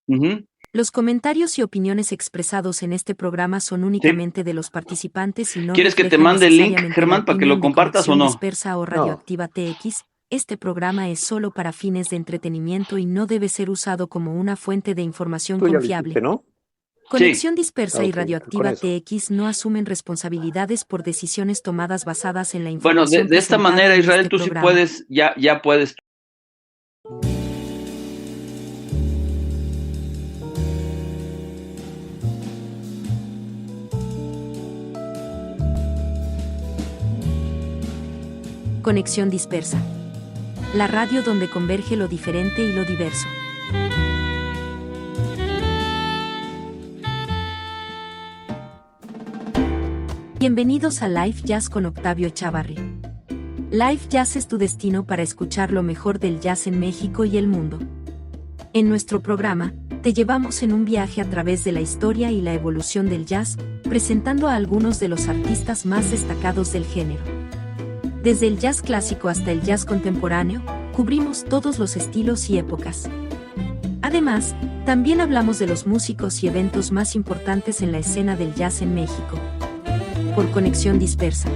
Ujú. Los comentarios y opiniones expresados en este programa son Sí. únicamente de los participantes y no ¿Quieres que te reflejan mande el link, necesariamente la Germán, para que lo opinión de compartas o Conexión no? Dispersa o No, Radioactiva TX. Este programa es solo para fines de entretenimiento y no debe ser usado como una fuente de información tú ya lo hiciste, confiable. ¿no? Sí. Conexión Dispersa y Ok, con Radioactiva eso. TX no asumen responsabilidades por decisiones tomadas basadas en la Bueno, información de esta presentada manera, en Israel, este tú sí programa. puedes, ya puedes. Conexión Dispersa. La radio donde converge lo diferente y lo diverso. Bienvenidos a Live Jazz con Octavio Echavarri. Live Jazz es tu destino para escuchar lo mejor del jazz en México y el mundo. En nuestro programa, te llevamos en un viaje a través de la historia y la evolución del jazz, presentando a algunos de los artistas más destacados del género. Desde el jazz clásico hasta el jazz contemporáneo, cubrimos todos los estilos y épocas. Además, también hablamos de los músicos y eventos más importantes en la escena del jazz en México. Por Conexión Dispersa.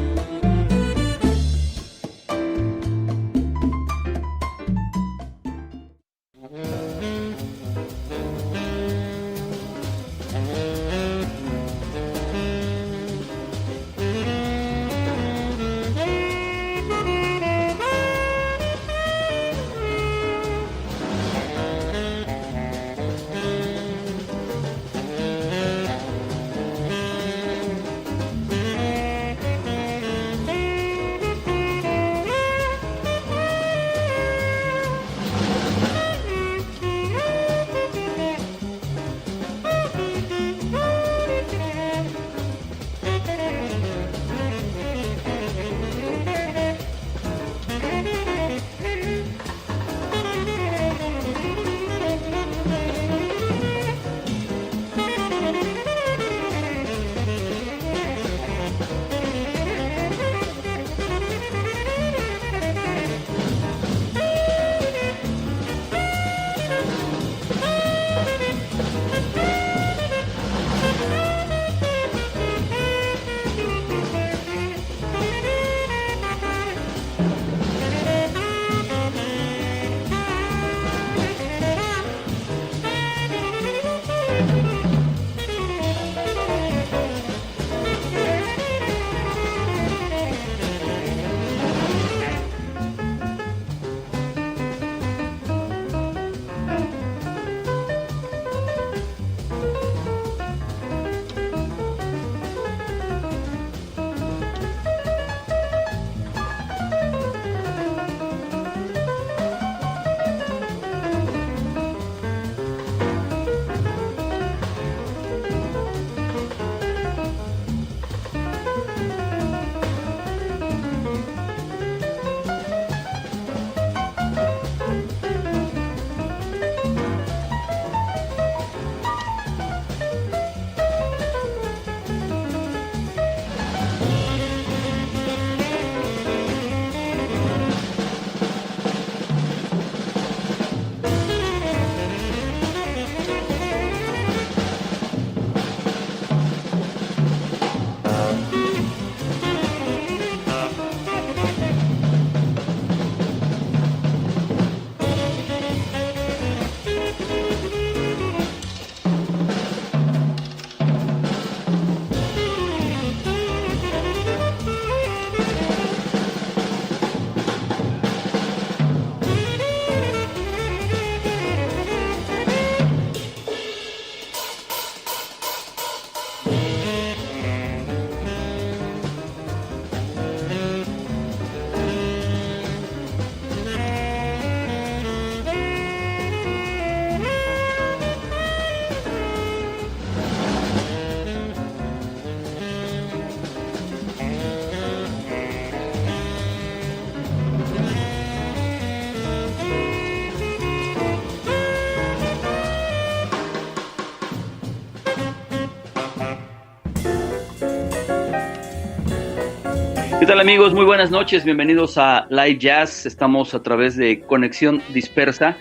¿Qué tal, amigos? Muy buenas noches. Bienvenidos a Live Jazz. Estamos a través de Conexión Dispersa.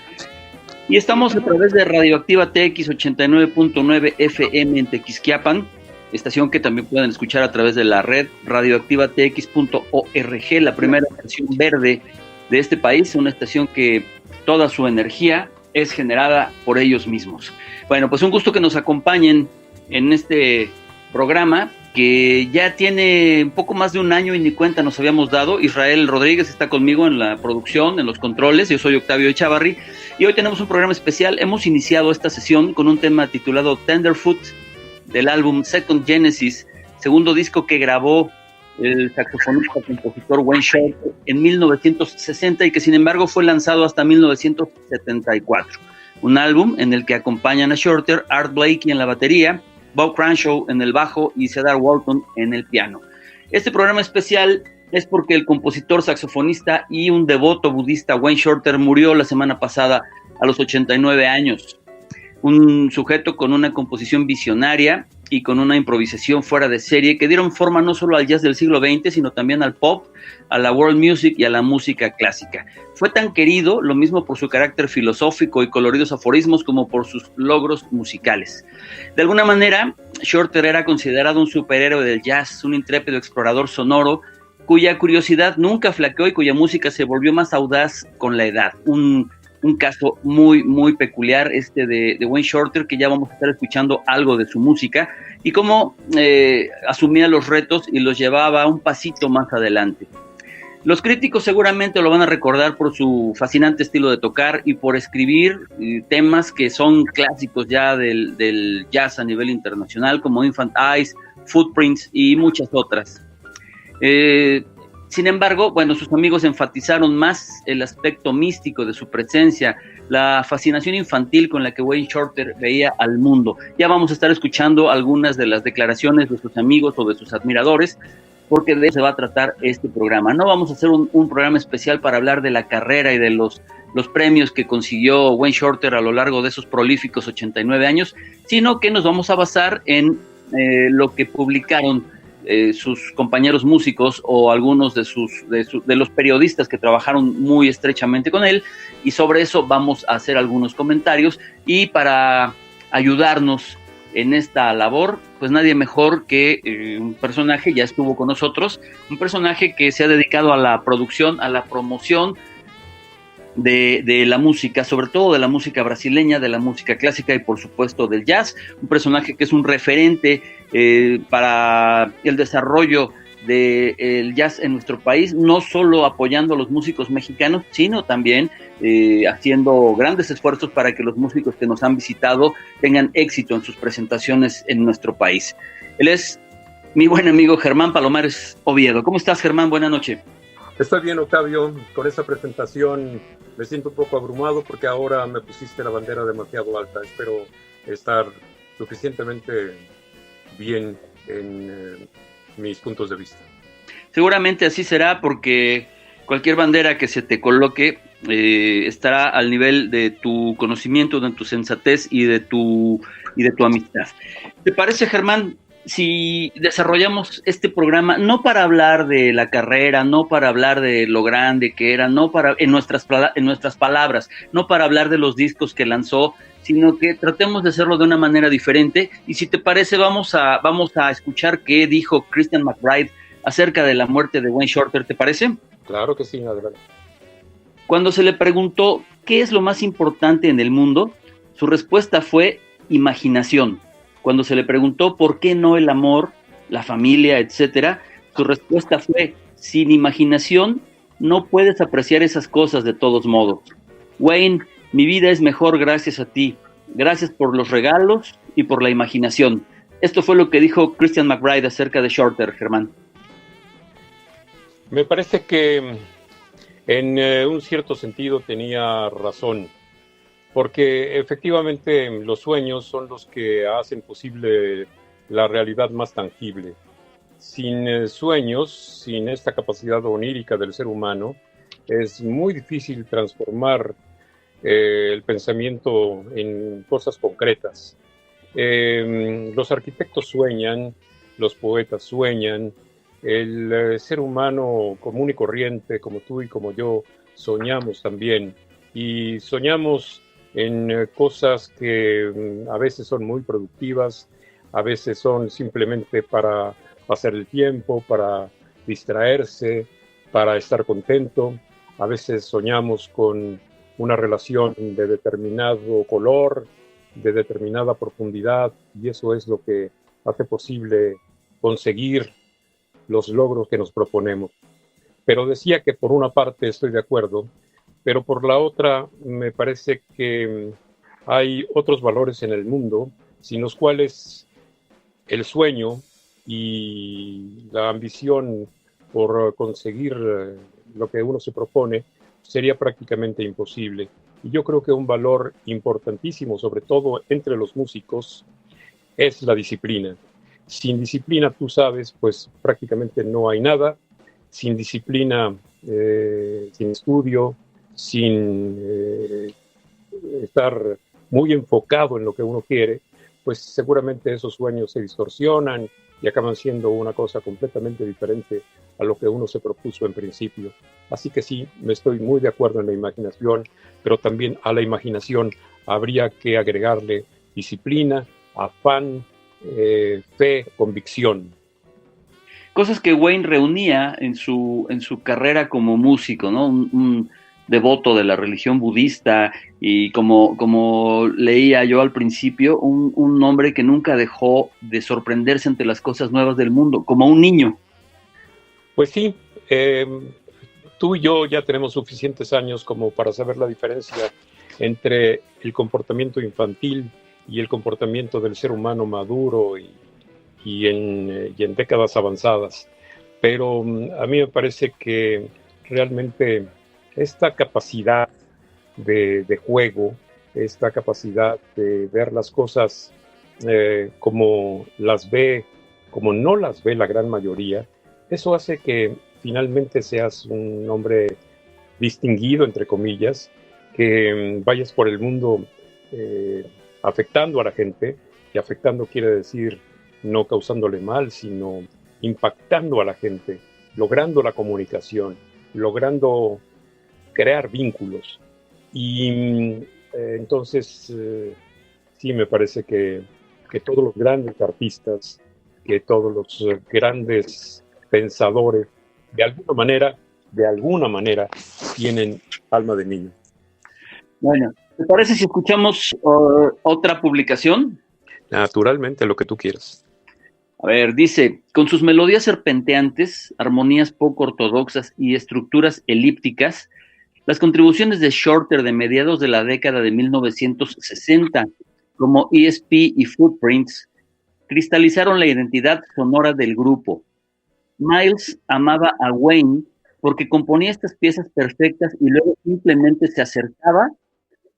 Y estamos a través de Radioactiva TX 89.9 FM en Tequisquiapan, estación que también pueden escuchar a través de la red radioactivatx.org, la primera estación verde de este país, una estación que toda su energía es generada por ellos mismos. Bueno, pues un gusto que nos acompañen en este programa que ya tiene un poco más de un año y ni cuenta nos habíamos dado. Israel Rodríguez está conmigo en la producción, en los controles. Yo soy Octavio Echavarri y hoy tenemos un programa especial. Hemos iniciado esta sesión con un tema titulado Tenderfoot del álbum Second Genesis, segundo disco que grabó el saxofonista compositor Wayne Shorter en 1960 y que sin embargo fue lanzado hasta 1974. Un álbum en el que acompañan a Shorter, Art Blakey en la batería, Bob Cranshaw en el bajo y Cedar Walton en el piano. Este programa especial es porque el compositor, saxofonista y un devoto budista Wayne Shorter murió la semana pasada a los 89 años. Un sujeto con una composición visionaria y con una improvisación fuera de serie que dieron forma no solo al jazz del siglo XX, sino también al pop, a la world music y a la música clásica. Fue tan querido, lo mismo por su carácter filosófico y coloridos aforismos como por sus logros musicales. De alguna manera, Shorter era considerado un superhéroe del jazz, un intrépido explorador sonoro, cuya curiosidad nunca flaqueó y cuya música se volvió más audaz con la edad. Un caso muy, muy peculiar de Wayne Shorter, que ya vamos a estar escuchando algo de su música, y cómo asumía los retos y los llevaba un pasito más adelante. Los críticos seguramente lo van a recordar por su fascinante estilo de tocar y por escribir temas que son clásicos ya del jazz a nivel internacional, como Infant Eyes, Footprints y muchas otras. Sin embargo, bueno, sus amigos enfatizaron más el aspecto místico de su presencia, la fascinación infantil con la que Wayne Shorter veía al mundo. Ya vamos a estar escuchando algunas de las declaraciones de sus amigos o de sus admiradores, porque de eso se va a tratar este programa. No vamos a hacer un programa especial para hablar de la carrera y de los premios que consiguió Wayne Shorter a lo largo de esos prolíficos 89 años, sino que nos vamos a basar en lo que publicaron sus compañeros músicos o algunos de los periodistas que trabajaron muy estrechamente con él, y sobre eso vamos a hacer algunos comentarios. Y para ayudarnos en esta labor, pues nadie mejor que un personaje, ya estuvo con nosotros, un personaje que se ha dedicado a la producción, a la promoción de la música, sobre todo de la música brasileña, de la música clásica y por supuesto del jazz, un personaje que es un referente para el desarrollo del jazz en nuestro país, no solo apoyando a los músicos mexicanos, sino también haciendo grandes esfuerzos para que los músicos que nos han visitado tengan éxito en sus presentaciones en nuestro país. Él es mi buen amigo Germán Palomares Oviedo. ¿Cómo estás, Germán? Buenas noches. Estoy bien, Octavio. Con esta presentación me siento un poco abrumado porque ahora me pusiste la bandera demasiado alta. Espero estar suficientemente bien en mis puntos de vista. Seguramente así será, porque cualquier bandera que se te coloque estará al nivel de tu conocimiento, de tu sensatez y de tu amistad. ¿Te parece, Germán, si desarrollamos este programa no para hablar de la carrera, no para hablar de lo grande que era, no para en nuestras palabras, no para hablar de los discos que lanzó, sino que tratemos de hacerlo de una manera diferente? Y si te parece, vamos a escuchar qué dijo Christian McBride acerca de la muerte de Wayne Shorter. ¿Te parece? Claro que sí, adelante. Cuando se le preguntó qué es lo más importante en el mundo, su respuesta fue imaginación. Cuando se le preguntó por qué no el amor, la familia, etcétera, su respuesta fue: sin imaginación no puedes apreciar esas cosas de todos modos. Wayne, mi vida es mejor gracias a ti. Gracias por los regalos y por la imaginación. Esto fue lo que dijo Christian McBride acerca de Shorter, Germán. Me parece que en un cierto sentido tenía razón, porque efectivamente los sueños son los que hacen posible la realidad más tangible. Sin sueños, sin esta capacidad onírica del ser humano, es muy difícil transformar el pensamiento en cosas concretas. Los arquitectos sueñan, los poetas sueñan, el ser humano común y corriente, como tú y como yo, soñamos también. Y soñamos en cosas que a veces son muy productivas, a veces son simplemente para pasar el tiempo, para distraerse, para estar contento. A veces soñamos con una relación de determinado color, de determinada profundidad, y eso es lo que hace posible conseguir los logros que nos proponemos. Pero decía que por una parte estoy de acuerdo, pero por la otra me parece que hay otros valores en el mundo sin los cuales el sueño y la ambición por conseguir lo que uno se propone sería prácticamente imposible. Y yo creo que un valor importantísimo, sobre todo entre los músicos, es la disciplina. Sin disciplina, tú sabes, pues prácticamente no hay nada. Sin disciplina, sin estudio, sin estar muy enfocado en lo que uno quiere, pues seguramente esos sueños se distorsionan y acaban siendo una cosa completamente diferente a lo que uno se propuso en principio. Así que sí, me estoy muy de acuerdo en la imaginación, pero también a la imaginación habría que agregarle disciplina, afán, fe, convicción. Cosas que Wayne reunía en su carrera como músico, ¿no? Un devoto de la religión budista y como leía yo al principio, un hombre que nunca dejó de sorprenderse ante las cosas nuevas del mundo, como un niño. Pues sí, tú y yo ya tenemos suficientes años como para saber la diferencia entre el comportamiento infantil y el comportamiento del ser humano maduro y en décadas avanzadas. Pero a mí me parece que realmente esta capacidad de juego, esta capacidad de ver las cosas como las ve, como no las ve la gran mayoría, eso hace que finalmente seas un hombre distinguido, entre comillas, que vayas por el mundo afectando a la gente, y afectando quiere decir no causándole mal, sino impactando a la gente, logrando la comunicación, logrando crear vínculos. Y entonces sí me parece que todos los grandes artistas, que todos los grandes pensadores, de alguna manera, tienen alma de niño. Bueno, ¿te parece si escuchamos otra publicación? Naturalmente, lo que tú quieras. A ver, dice, con sus melodías serpenteantes, armonías poco ortodoxas y estructuras elípticas, las contribuciones de Shorter de mediados de la década de 1960, como ESP y Footprints, cristalizaron la identidad sonora del grupo. Miles amaba a Wayne porque componía estas piezas perfectas y luego simplemente se acercaba,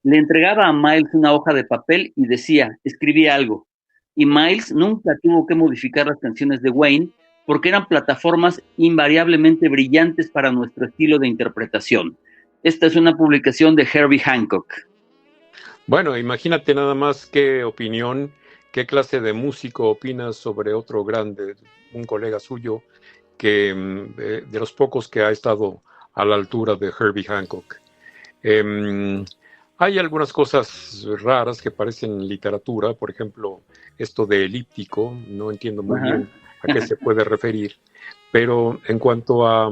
le entregaba a Miles una hoja de papel y decía, escribí algo. Y Miles nunca tuvo que modificar las canciones de Wayne porque eran plataformas invariablemente brillantes para nuestro estilo de interpretación. Esta es una publicación de Herbie Hancock. Bueno, imagínate nada más qué opinión, qué clase de músico opinas sobre otro grande, un colega suyo, que de los pocos que ha estado a la altura de Herbie Hancock. Hay algunas cosas raras que parecen literatura, por ejemplo, esto de elíptico, no entiendo muy bien a qué se puede referir, pero en cuanto a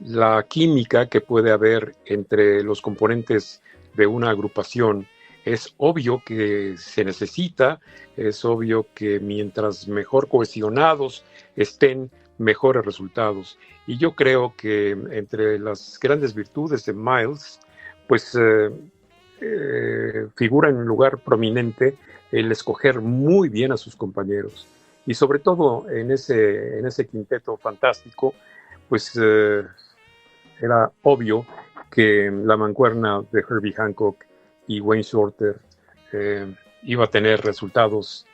la química que puede haber entre los componentes de una agrupación, es obvio que se necesita, es obvio que mientras mejor cohesionados estén, mejores resultados. Y yo creo que entre las grandes virtudes de Miles, pues figura en un lugar prominente el escoger muy bien a sus compañeros. Y sobre todo en ese quinteto fantástico, pues era obvio que la mancuerna de Herbie Hancock y Wayne Shorter iba a tener resultados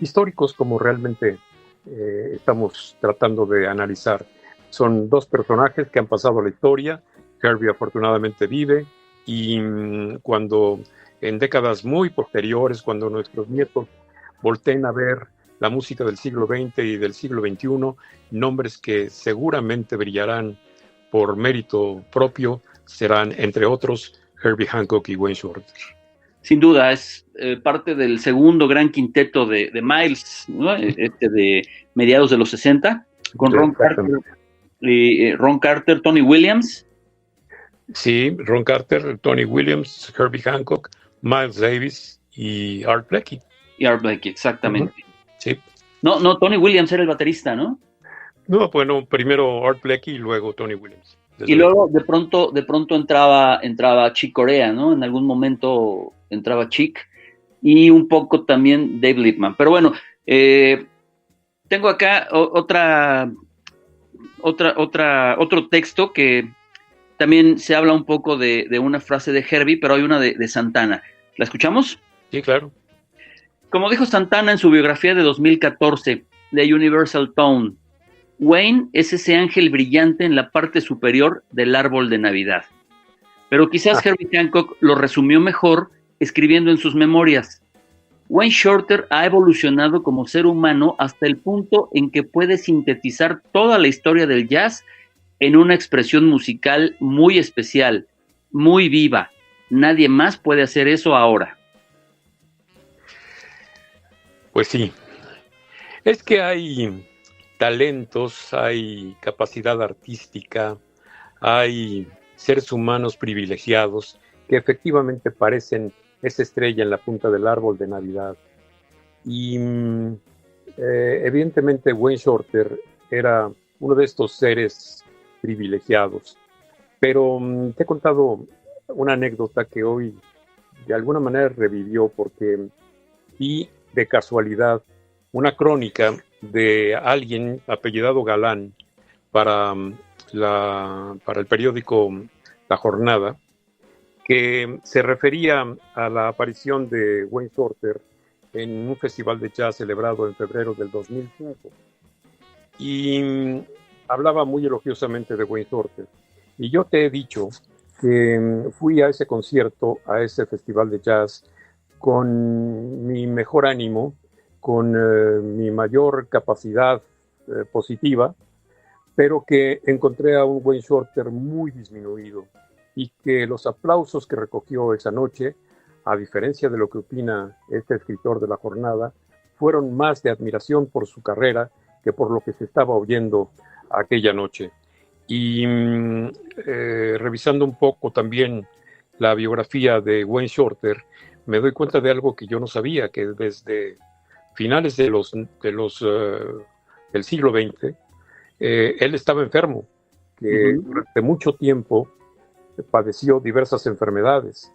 históricos como realmente estamos tratando de analizar. Son dos personajes que han pasado a la historia. Herbie afortunadamente vive, y cuando en décadas muy posteriores, cuando nuestros nietos volteen a ver la música del siglo XX y del siglo XXI, nombres que seguramente brillarán por mérito propio serán, entre otros, Herbie Hancock y Wayne Shorter. Sin duda, es parte del segundo gran quinteto de Miles, ¿no? De mediados de los 60, con Ron Carter, Tony Williams. Sí, Ron Carter, Tony Williams, Herbie Hancock, Miles Davis y Art Blakey. Y Art Blakey, exactamente. Sí. No, Tony Williams era el baterista, ¿no? No, bueno, primero Art Blakey y luego Tony Williams. Y luego de pronto entraba Chick Corea, ¿no? En algún momento entraba Chick y un poco también Dave Liebman. Pero bueno, tengo acá otro texto que también se habla un poco de una frase de Herbie, pero hay una de Santana. ¿La escuchamos? Sí, claro. Como dijo Santana en su biografía de 2014, The Universal Tone, Wayne es ese ángel brillante en la parte superior del árbol de Navidad. Pero quizás Herbie Hancock lo resumió mejor escribiendo en sus memorias. Wayne Shorter ha evolucionado como ser humano hasta el punto en que puede sintetizar toda la historia del jazz en una expresión musical muy especial, muy viva. Nadie más puede hacer eso ahora. Pues sí. Es que hay talentos, hay capacidad artística, hay seres humanos privilegiados que efectivamente parecen esa estrella en la punta del árbol de Navidad. Y evidentemente Wayne Shorter era uno de estos seres privilegiados. Pero te he contado una anécdota que hoy de alguna manera revivió porque vi de casualidad una crónica de alguien apellidado Galán para el periódico La Jornada, que se refería a la aparición de Wayne Shorter en un festival de jazz celebrado en febrero del 2005. Y hablaba muy elogiosamente de Wayne Shorter. Y yo te he dicho que fui a ese concierto, a ese festival de jazz, con mi mejor ánimo, con mi mayor capacidad positiva, pero que encontré a un Wayne Shorter muy disminuido y que los aplausos que recogió esa noche, a diferencia de lo que opina este escritor de La Jornada, fueron más de admiración por su carrera que por lo que se estaba oyendo aquella noche. Y revisando un poco también la biografía de Wayne Shorter, me doy cuenta de algo que yo no sabía, que desde finales del siglo XX, él estaba enfermo, que durante mucho tiempo padeció diversas enfermedades.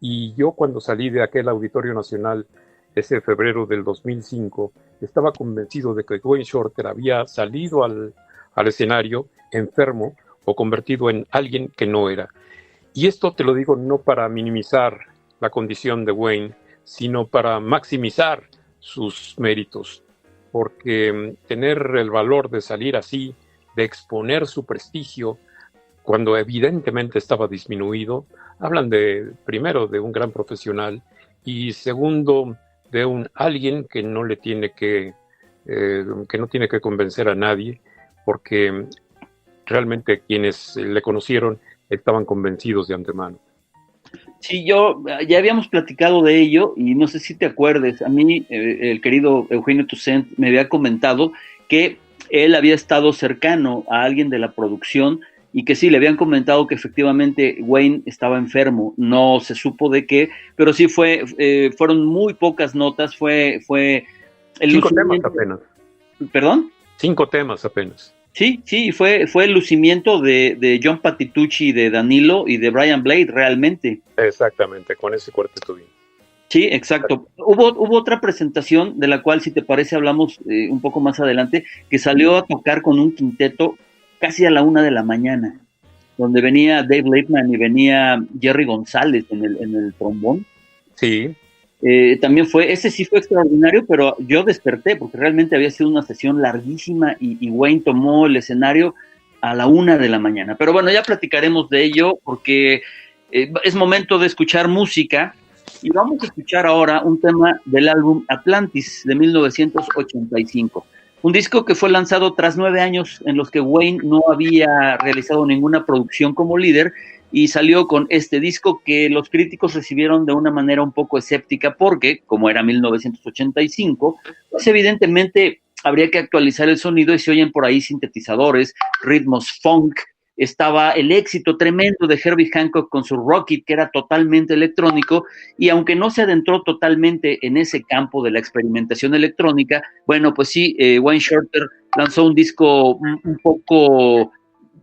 Y yo cuando salí de aquel Auditorio Nacional ese febrero del 2005, estaba convencido de que Wayne Shorter había salido al escenario enfermo o convertido en alguien que no era. Y esto te lo digo no para minimizar la condición de Wayne, sino para maximizar sus méritos, porque tener el valor de salir así, de exponer su prestigio, cuando evidentemente estaba disminuido, hablan primero de un gran profesional y segundo de alguien que no tiene que convencer a nadie, porque realmente quienes le conocieron estaban convencidos de antemano. Sí, ya habíamos platicado de ello y no sé si te acuerdes, a mí el querido Eugenio Toussaint me había comentado que él había estado cercano a alguien de la producción y que sí, le habían comentado que efectivamente Wayne estaba enfermo, no se supo de qué, pero sí fueron muy pocas notas, fue el 5 temas apenas. ¿Perdón? 5 temas apenas. Sí, fue el lucimiento de John Patitucci, de Danilo y de Brian Blade, realmente. Exactamente, con ese cuarteto bien. Sí, exacto. Hubo otra presentación, de la cual, si te parece, hablamos un poco más adelante, que salió a tocar con un quinteto casi a la 1 de la mañana, donde venía Dave Liebman y venía Jerry González en el trombón. Sí. También ese sí fue extraordinario, pero yo desperté porque realmente había sido una sesión larguísima y Wayne tomó el escenario a la 1 de la mañana. Pero bueno, ya platicaremos de ello porque es momento de escuchar música y vamos a escuchar ahora un tema del álbum Atlantis de 1985. Un disco que fue lanzado tras 9 años en los que Wayne no había realizado ninguna producción como líder y salió con este disco que los críticos recibieron de una manera un poco escéptica porque, como era 1985, pues evidentemente habría que actualizar el sonido y se oyen por ahí sintetizadores, ritmos funk. Estaba el éxito tremendo de Herbie Hancock con su Rocket, que era totalmente electrónico, y aunque no se adentró totalmente en ese campo de la experimentación electrónica, bueno, pues sí, Wayne Shorter lanzó un disco un poco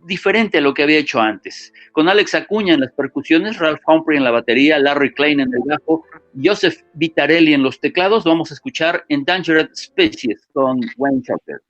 diferente a lo que había hecho antes, con Alex Acuña en las percusiones, Ralph Humphrey en la batería, Larry Klein en el bajo, Joseph Vitarelli en los teclados. Vamos a escuchar Endangered Species con Wayne Shorter.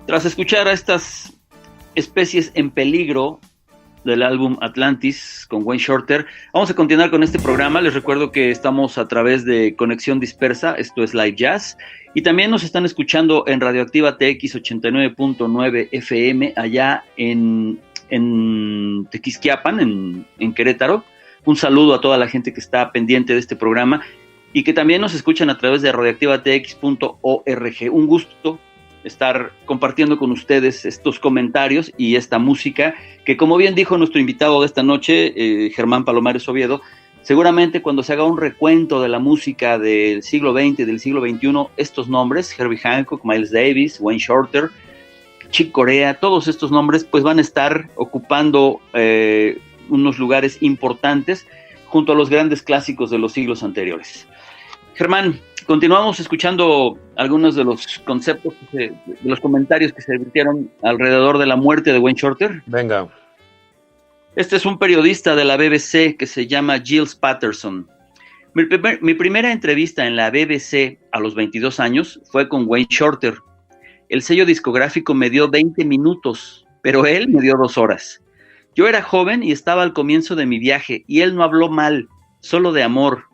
Tras escuchar a estas especies en peligro del álbum Atlantis con Wayne Shorter, vamos a continuar con este programa. Les recuerdo que estamos a través de Conexión Dispersa, esto es Live Jazz, y también nos están escuchando en Radioactiva TX 89.9 FM allá en Tequisquiapan, en Querétaro. Un saludo a toda la gente que está pendiente de este programa y que también nos escuchan a través de radioactivatx.org. Un gusto estar compartiendo con ustedes estos comentarios y esta música que, como bien dijo nuestro invitado de esta noche, Germán Palomares Oviedo, seguramente cuando se haga un recuento de la música del siglo XX y del siglo XXI, estos nombres, Herbie Hancock, Miles Davis, Wayne Shorter, Chick Corea, todos estos nombres pues van a estar ocupando unos lugares importantes junto a los grandes clásicos de los siglos anteriores. Germán, continuamos escuchando algunos de los conceptos, de los comentarios que se vertieron alrededor de la muerte de Wayne Shorter. Venga. Este es un periodista de la BBC que se llama Giles Patterson. Mi primera entrevista en la BBC a los 22 años fue con Wayne Shorter. El sello discográfico me dio 20 minutos, pero él me dio 2 horas. Yo era joven y estaba al comienzo de mi viaje, y él no habló mal, solo de amor.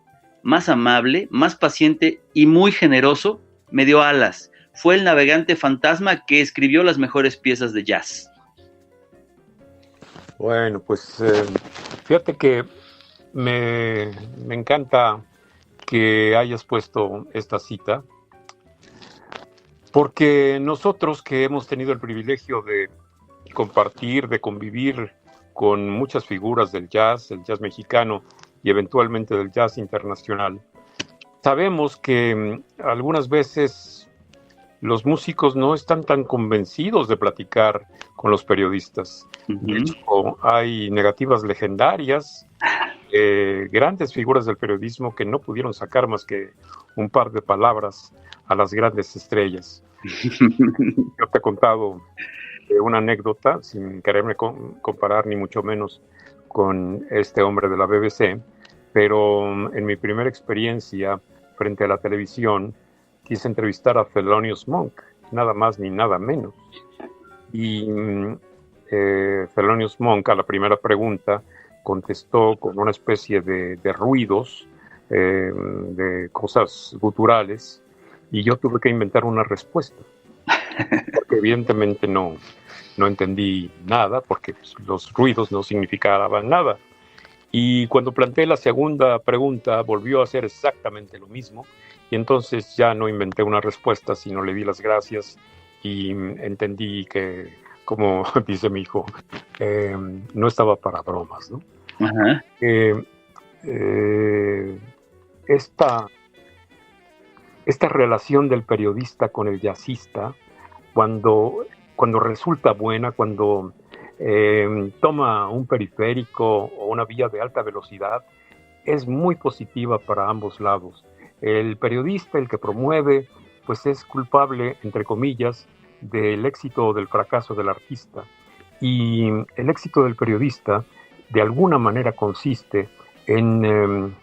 Más amable, más paciente y muy generoso, me dio alas. Fue el navegante fantasma que escribió las mejores piezas de jazz. Bueno, pues fíjate que me encanta que hayas puesto esta cita, porque nosotros que hemos tenido el privilegio de compartir, de convivir con muchas figuras del jazz, el jazz mexicano y eventualmente del jazz internacional, sabemos que algunas veces los músicos no están tan convencidos de platicar con los periodistas. De hecho, hay negativas legendarias, grandes figuras del periodismo que no pudieron sacar más que un par de palabras a las grandes estrellas. Yo te he contado una anécdota, sin quererme comparar ni mucho menos con este hombre de la BBC, pero en mi primera experiencia frente a la televisión quise entrevistar a Thelonious Monk, nada más ni nada menos. Y Thelonious Monk a la primera pregunta contestó con una especie de ruidos, de cosas guturales, y yo tuve que inventar una respuesta, porque evidentemente no entendí nada, porque pues, los ruidos no significaban nada. Y cuando planteé la segunda pregunta, volvió a hacer exactamente lo mismo, y entonces ya no inventé una respuesta, sino le di las gracias y entendí que, como dice mi hijo, no estaba para bromas, ¿no? Ajá. Esta relación del periodista con el jazzista, cuando resulta buena, cuando toma un periférico o una vía de alta velocidad, es muy positiva para ambos lados. El periodista, el que promueve, pues es culpable, entre comillas, del éxito o del fracaso del artista. Y el éxito del periodista, de alguna manera, consiste en,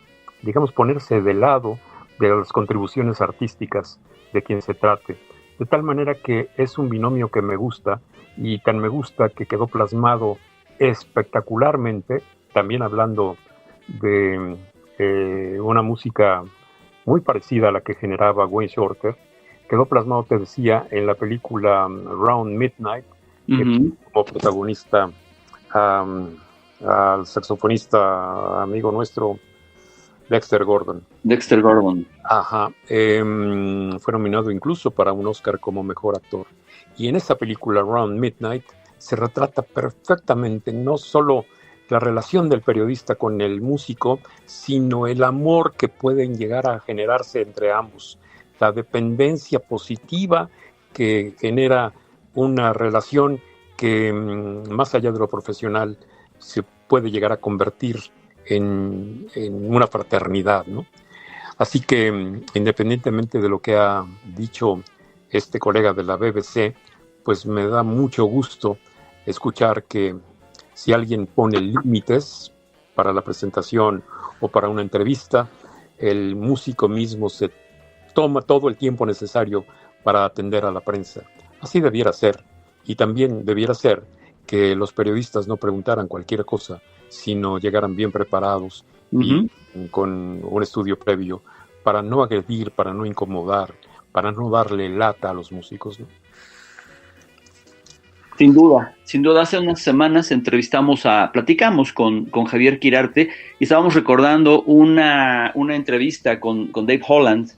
digamos, ponerse de lado de las contribuciones artísticas de quien se trate. De tal manera que es un binomio que me gusta, y tan me gusta que quedó plasmado espectacularmente, también hablando de una música muy parecida a la que generaba Wayne Shorter, quedó plasmado, te decía, en la película Round Midnight, que como protagonista al saxofonista amigo nuestro, Dexter Gordon. Ajá. Fue nominado incluso para un Oscar como mejor actor. Y en esa película, Round Midnight, se retrata perfectamente no solo la relación del periodista con el músico, sino el amor que pueden llegar a generarse entre ambos, la dependencia positiva que genera una relación que, más allá de lo profesional, se puede llegar a convertir en una fraternidad, ¿no? Así que, independientemente de lo que ha dicho este colega de la BBC, pues me da mucho gusto escuchar que si alguien pone límites para la presentación o para una entrevista, el músico mismo se toma todo el tiempo necesario para atender a la prensa. Así debiera ser. Y también debiera ser que los periodistas no preguntaran cualquier cosa, sino llegaran bien preparados y con un estudio previo para no agredir, para no incomodar, para no darle lata a los músicos, ¿no? Sin duda, hace unas semanas platicamos con Javier Quirarte y estábamos recordando una entrevista con Dave Holland,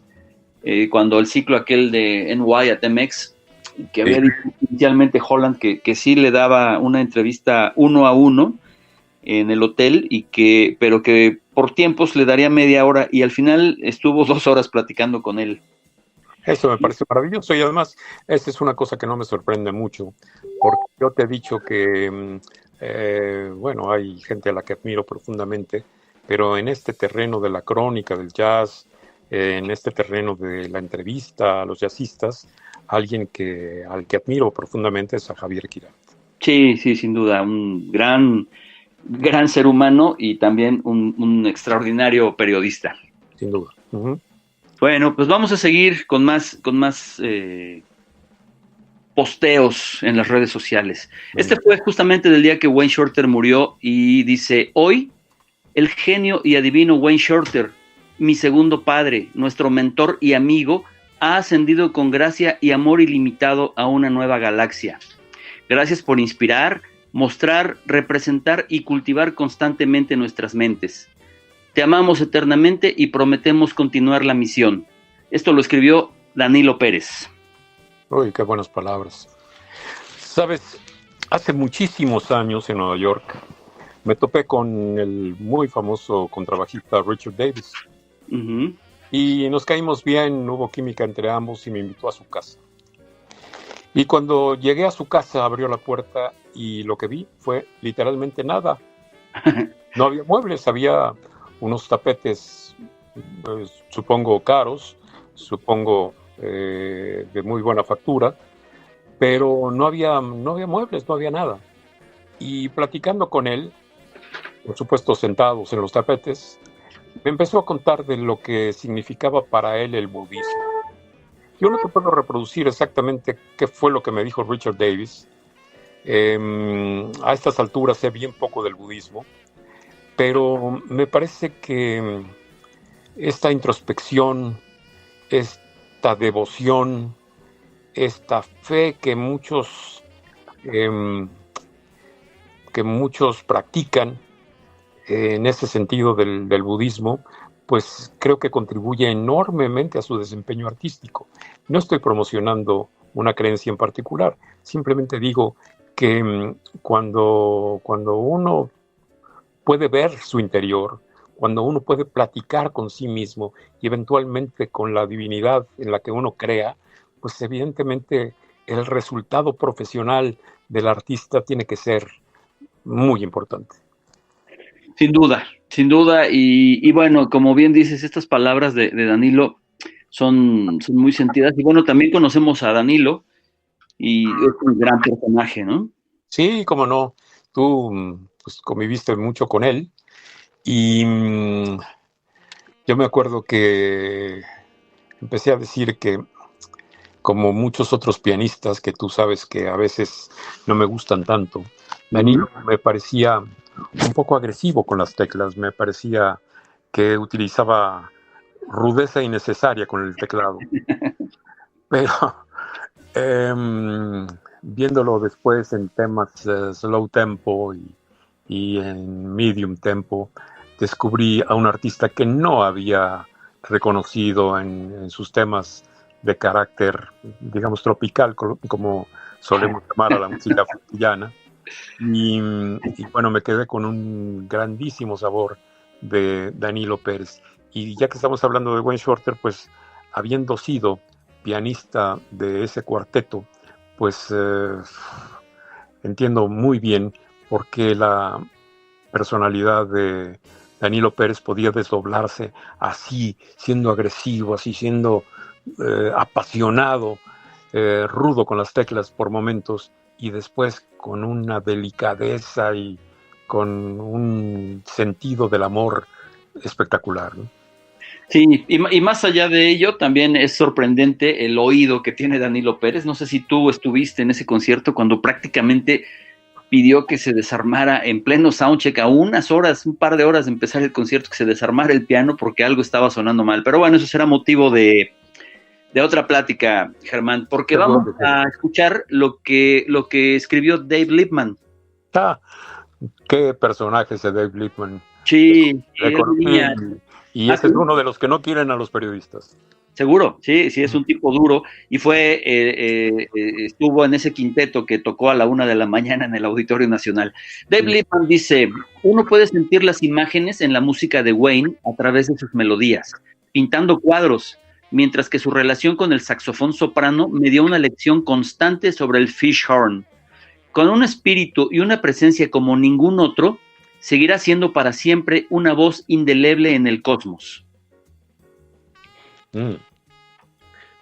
cuando el ciclo aquel de NY at MX, que había dicho inicialmente Holland que sí le daba una entrevista 1-1 en el hotel, pero que por tiempos le daría media hora, y al final estuvo 2 horas platicando con él. Eso me parece maravilloso, y además esta es una cosa que no me sorprende mucho, porque yo te he dicho que, bueno, hay gente a la que admiro profundamente, pero en este terreno de la crónica del jazz, en este terreno de la entrevista a los jazzistas, alguien al que admiro profundamente es a Javier Quirarte. Sí, sin duda, un gran ser humano y también un extraordinario periodista. Sin duda. Uh-huh. Bueno, pues vamos a seguir con más posteos en las redes sociales. Este fue justamente del día que Wayne Shorter murió, y dice: hoy, el genio y adivino Wayne Shorter, mi segundo padre, nuestro mentor y amigo, ha ascendido con gracia y amor ilimitado a una nueva galaxia. Gracias por inspirar, mostrar, representar y cultivar constantemente nuestras mentes. Te amamos eternamente y prometemos continuar la misión. Esto lo escribió Danilo Pérez. Uy, qué buenas palabras. Sabes, hace muchísimos años en Nueva York me topé con el muy famoso contrabajista Richard Davis. Uh-huh. Y nos caímos bien, hubo química entre ambos y me invitó a su casa. Y cuando llegué a su casa, abrió la puerta y lo que vi fue literalmente nada. No había muebles, había unos tapetes, pues, supongo caros, supongo de muy buena factura, pero no había muebles, no había nada. Y platicando con él, por supuesto sentados en los tapetes, me empezó a contar de lo que significaba para él el budismo. Yo no te puedo reproducir exactamente qué fue lo que me dijo Richard Davis. A estas alturas sé bien poco del budismo, pero me parece que esta introspección, esta devoción, esta fe que muchos practican en ese sentido del budismo, pues creo que contribuye enormemente a su desempeño artístico. No estoy promocionando una creencia en particular, simplemente digo que cuando uno puede ver su interior, cuando uno puede platicar con sí mismo y eventualmente con la divinidad en la que uno crea, pues evidentemente el resultado profesional del artista tiene que ser muy importante. Sin duda, y bueno, como bien dices, estas palabras de Danilo son muy sentidas, y bueno, también conocemos a Danilo, y es un gran personaje, ¿no? Sí, cómo no, tú pues conviviste mucho con él, y yo me acuerdo que empecé a decir que, como muchos otros pianistas que tú sabes que a veces no me gustan tanto, Danilo me parecía un poco agresivo con las teclas, me parecía que utilizaba rudeza innecesaria con el teclado. Pero viéndolo después en temas slow tempo y en medium tempo, descubrí a un artista que no había reconocido en sus temas de carácter, digamos, tropical, como solemos llamar a la música frutillana. Y bueno, me quedé con un grandísimo sabor de Danilo Pérez. Y ya que estamos hablando de Wayne Shorter, pues habiendo sido pianista de ese cuarteto, pues entiendo muy bien por qué la personalidad de Danilo Pérez podía desdoblarse así, siendo agresivo, así siendo apasionado, rudo con las teclas por momentos, y después con una delicadeza y con un sentido del amor espectacular, ¿no? Sí, y más allá de ello, también es sorprendente el oído que tiene Danilo Pérez. No sé si tú estuviste en ese concierto cuando prácticamente pidió que se desarmara en pleno soundcheck a unas horas, un par de horas de empezar el concierto, que se desarmara el piano porque algo estaba sonando mal. Pero bueno, eso será motivo de otra plática, Germán, porque vamos Seguro que sí. a escuchar lo que escribió Dave Lippman. Ah, qué personaje ese Dave Lippman. Sí, Le él conocí venía. y Ah, ese sí, es uno de los que no quieren a los periodistas. seguro, sí, sí, es un tipo duro y estuvo en ese quinteto que tocó a la 1 de la mañana en el Auditorio Nacional. Dave Sí. Lippman dice, uno puede sentir las imágenes en la música de Wayne a través de sus melodías, pintando cuadros, mientras que su relación con el saxofón soprano me dio una lección constante sobre el fish horn. Con un espíritu y una presencia como ningún otro, seguirá siendo para siempre una voz indeleble en el cosmos. Mm.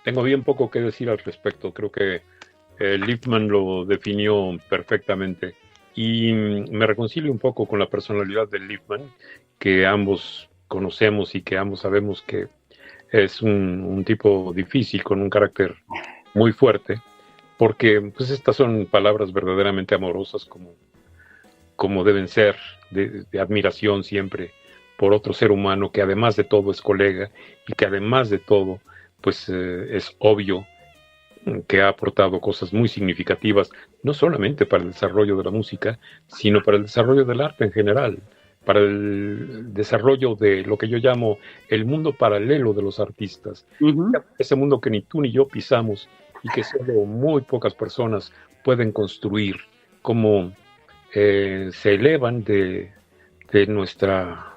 Tengo bien poco que decir al respecto. Creo que Lippmann lo definió perfectamente. Y me reconcilio un poco con la personalidad de Lippmann, que ambos conocemos y que ambos sabemos que es un tipo difícil, con un carácter muy fuerte, porque pues estas son palabras verdaderamente amorosas como deben ser, de admiración siempre por otro ser humano que además de todo es colega y que además de todo pues es obvio que ha aportado cosas muy significativas, no solamente para el desarrollo de la música, sino para el desarrollo del arte en general, para el desarrollo de lo que yo llamo el mundo paralelo de los artistas. Uh-huh. Ese mundo que ni tú ni yo pisamos y que solo muy pocas personas pueden construir, como se elevan de, nuestra,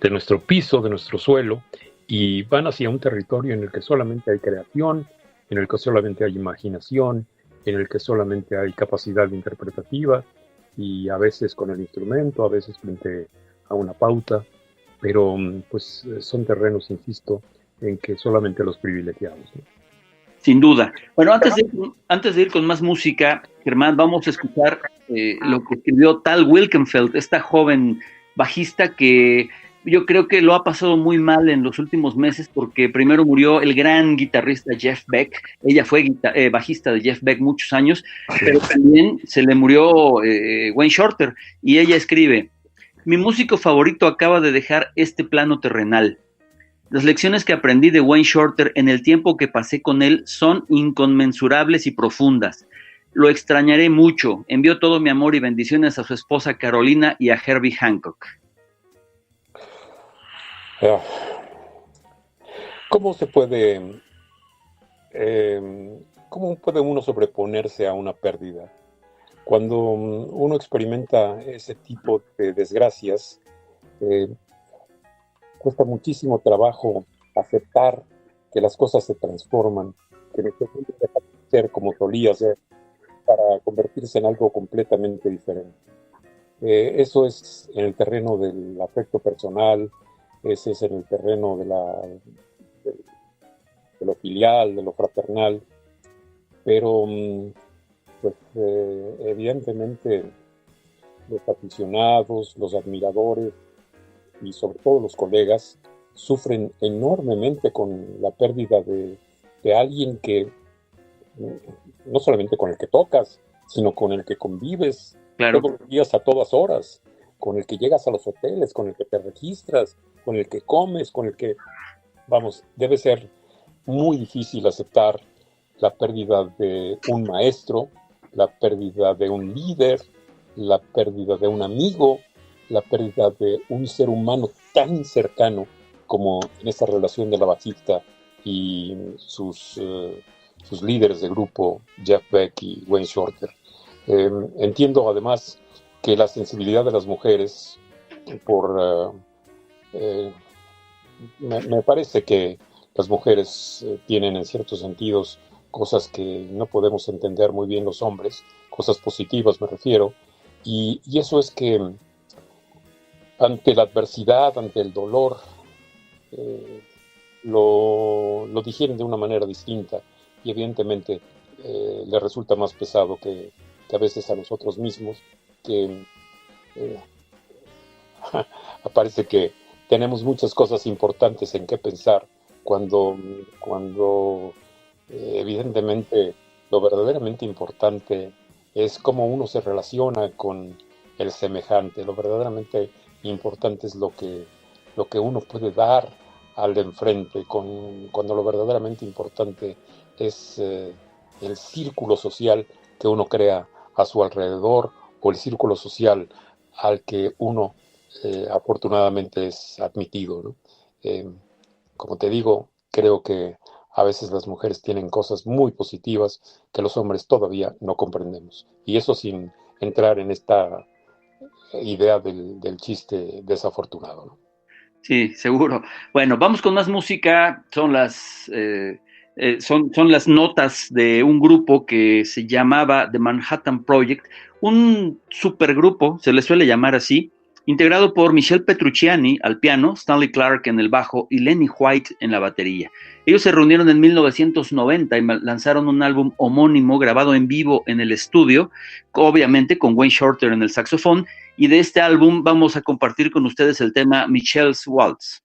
de nuestro piso, de nuestro suelo, y van hacia un territorio en el que solamente hay creación, en el que solamente hay imaginación, en el que solamente hay capacidad interpretativa, y a veces con el instrumento, a veces frente a una pauta, pero pues son terrenos, insisto, en que solamente los privilegiados, ¿no? Sin duda. Bueno, antes de ir con más música, Germán, vamos a escuchar lo que escribió Tal Wilkenfeld, esta joven bajista que yo creo que lo ha pasado muy mal en los últimos meses porque primero murió el gran guitarrista Jeff Beck. Ella fue bajista de Jeff Beck muchos años, pero también se le murió Wayne Shorter y ella escribe, mi músico favorito acaba de dejar este plano terrenal. Las lecciones que aprendí de Wayne Shorter en el tiempo que pasé con él son inconmensurables y profundas. Lo extrañaré mucho. Envío todo mi amor y bendiciones a su esposa Carolina y a Herbie Hancock. ¿Cómo se puede, cómo puede uno sobreponerse a una pérdida? Cuando uno experimenta ese tipo de desgracias, cuesta muchísimo trabajo aceptar que las cosas se transforman, que nuestro mundo deja de ser como solía ser para convertirse en algo completamente diferente. Eso es en el terreno del afecto personal, ese es en el terreno de lo filial, de lo fraternal, pero pues evidentemente los aficionados, los admiradores y sobre todo los colegas sufren enormemente con la pérdida de alguien que no solamente con el que tocas, sino con el que convives Claro. todos los días a todas horas, con el que llegas a los hoteles, con el que te registras, con el que comes, con el que, vamos, debe ser muy difícil aceptar la pérdida de un maestro, la pérdida de un líder, la pérdida de un amigo, la pérdida de un ser humano tan cercano como en esta relación de la bajista y sus líderes de grupo, Jeff Beck y Wayne Shorter. Entiendo además que la sensibilidad de las mujeres me parece que las mujeres tienen en ciertos sentidos cosas que no podemos entender muy bien los hombres, cosas positivas me refiero, y eso es que ante la adversidad, ante el dolor, lo digieren de una manera distinta y evidentemente le resulta más pesado que a veces a nosotros mismos, que parece que tenemos muchas cosas importantes en qué pensar cuando evidentemente lo verdaderamente importante es cómo uno se relaciona con el semejante. Lo verdaderamente importante es lo que uno puede dar al de enfrente, cuando lo verdaderamente importante es el círculo social que uno crea a su alrededor, o el círculo social al que uno afortunadamente es admitido, ¿no? Como te digo, creo que a veces las mujeres tienen cosas muy positivas que los hombres todavía no comprendemos. Y eso sin entrar en esta idea del chiste desafortunado, ¿no? Sí, seguro. Bueno, vamos con más música. Son las notas de un grupo que se llamaba The Manhattan Project, un supergrupo, se le suele llamar así, integrado por Michelle Petrucciani al piano, Stanley Clarke en el bajo y Lenny White en la batería. Ellos se reunieron en 1990 y lanzaron un álbum homónimo grabado en vivo en el estudio, obviamente con Wayne Shorter en el saxofón, y de este álbum vamos a compartir con ustedes el tema Michelle's Waltz.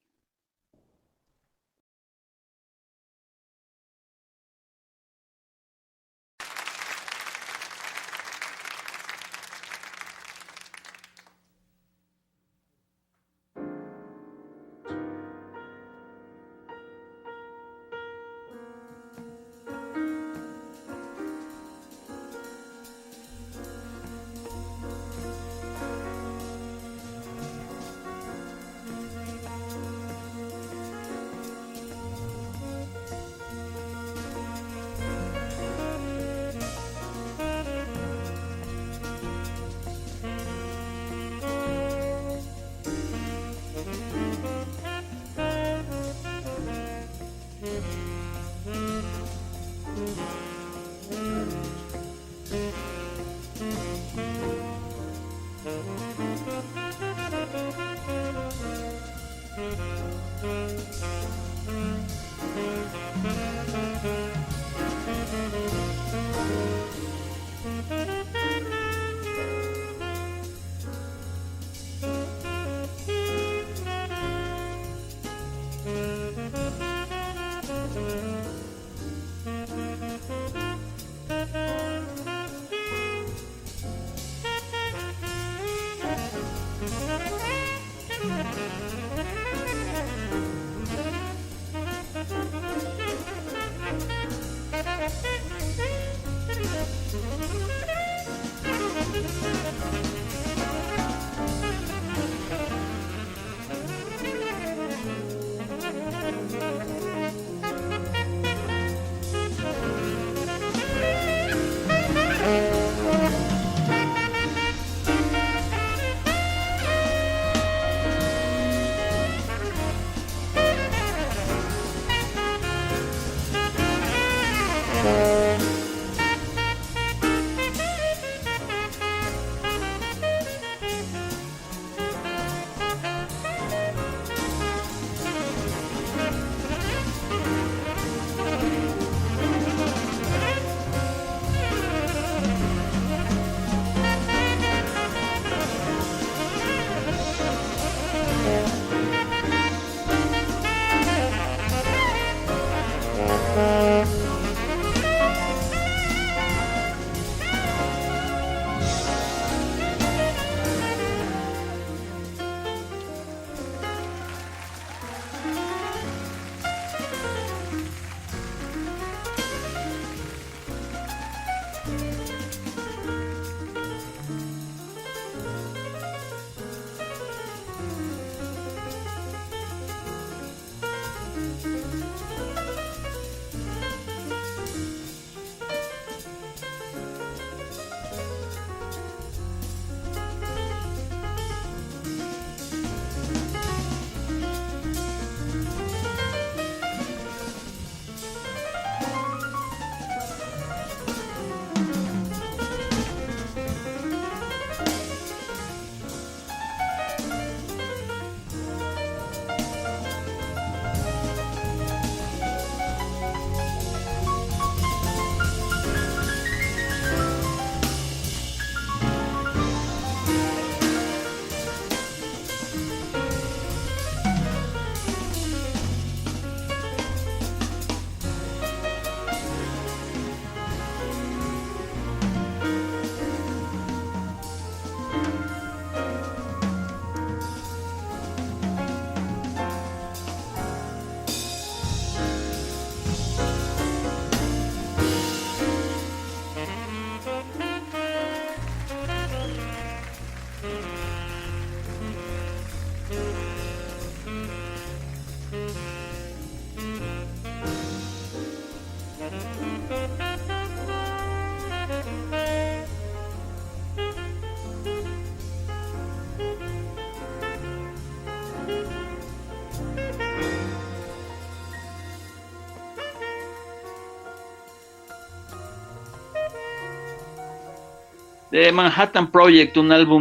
The Manhattan Project, un álbum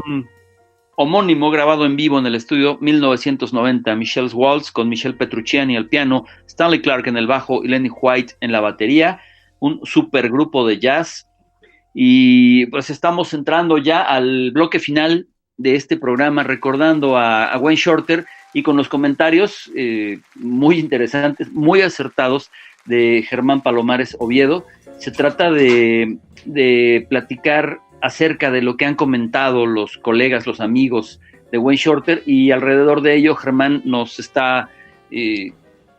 homónimo grabado en vivo en el estudio 1990. Michelle Waltz con Michelle Petrucciani al piano, Stanley Clarke en el bajo y Lenny White en la batería. Un supergrupo de jazz. Y pues estamos entrando ya al bloque final de este programa, recordando a Wayne Shorter y con los comentarios muy interesantes, muy acertados de Germán Palomares Oviedo. Se trata de platicar acerca de lo que han comentado los colegas, los amigos de Wayne Shorter, y alrededor de ello Germán nos está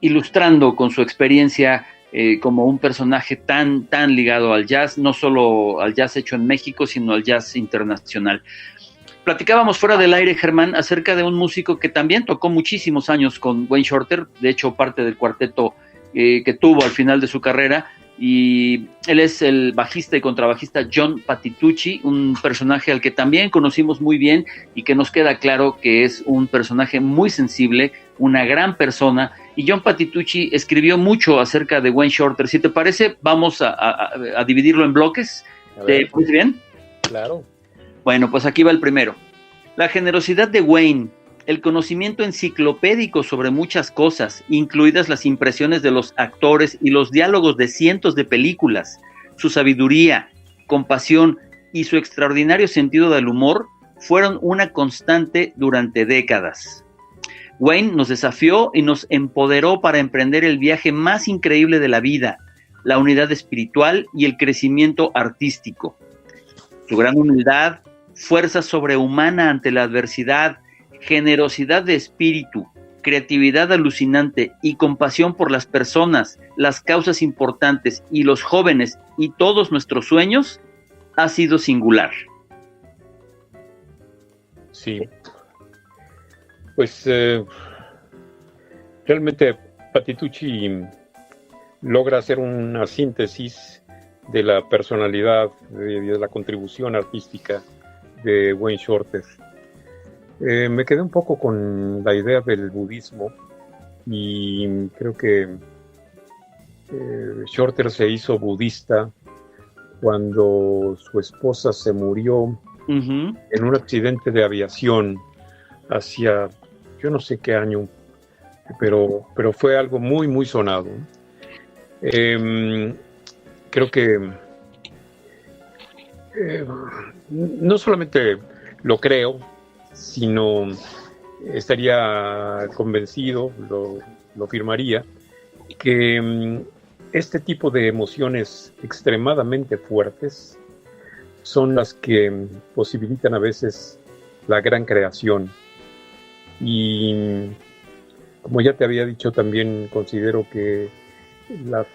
ilustrando con su experiencia como un personaje tan ligado al jazz, no solo al jazz hecho en México, sino al jazz internacional. Platicábamos fuera del aire, Germán, acerca de un músico que también tocó muchísimos años con Wayne Shorter, de hecho parte del cuarteto que tuvo al final de su carrera, y él es el bajista y contrabajista John Patitucci, un personaje al que también conocimos muy bien y que nos queda claro que es un personaje muy sensible, una gran persona, y John Patitucci escribió mucho acerca de Wayne Shorter. Si te parece, vamos a dividirlo en bloques. ¿Te parece bien? Claro. Bueno, pues aquí va el primero. La generosidad de Wayne, el conocimiento enciclopédico sobre muchas cosas, incluidas las impresiones de los actores y los diálogos de cientos de películas, su sabiduría, compasión y su extraordinario sentido del humor fueron una constante durante décadas. Wayne nos desafió y nos empoderó para emprender el viaje más increíble de la vida, la unidad espiritual y el crecimiento artístico. Su gran humildad, fuerza sobrehumana ante la adversidad, generosidad de espíritu, creatividad alucinante y compasión por las personas, las causas importantes y los jóvenes y todos nuestros sueños ha sido singular. Sí. Pues realmente Patitucci logra hacer una síntesis de la personalidad y de la contribución artística de Wayne Shorter. Me quedé un poco con la idea del budismo y creo que Shorter se hizo budista cuando su esposa se murió en un accidente de aviación hacia, yo no sé qué año, pero fue algo muy sonado. Creo que no solamente lo creo, sino estaría convencido, lo firmaría, que este tipo de emociones extremadamente fuertes son las que posibilitan a veces la gran creación. Y como ya te había dicho, también considero que las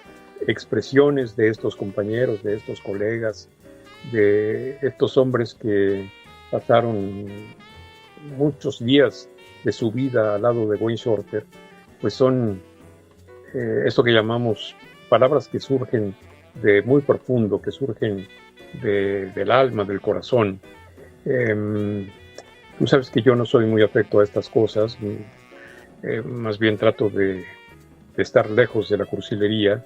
expresiones de estos compañeros, de estos colegas, de estos hombres que pasaron muchos días de su vida al lado de Wayne Shorter, pues son eso que llamamos palabras que surgen de muy profundo, que surgen del alma, del corazón. Tú sabes que yo no soy muy afecto a estas cosas, más bien trato de estar lejos de la cursilería,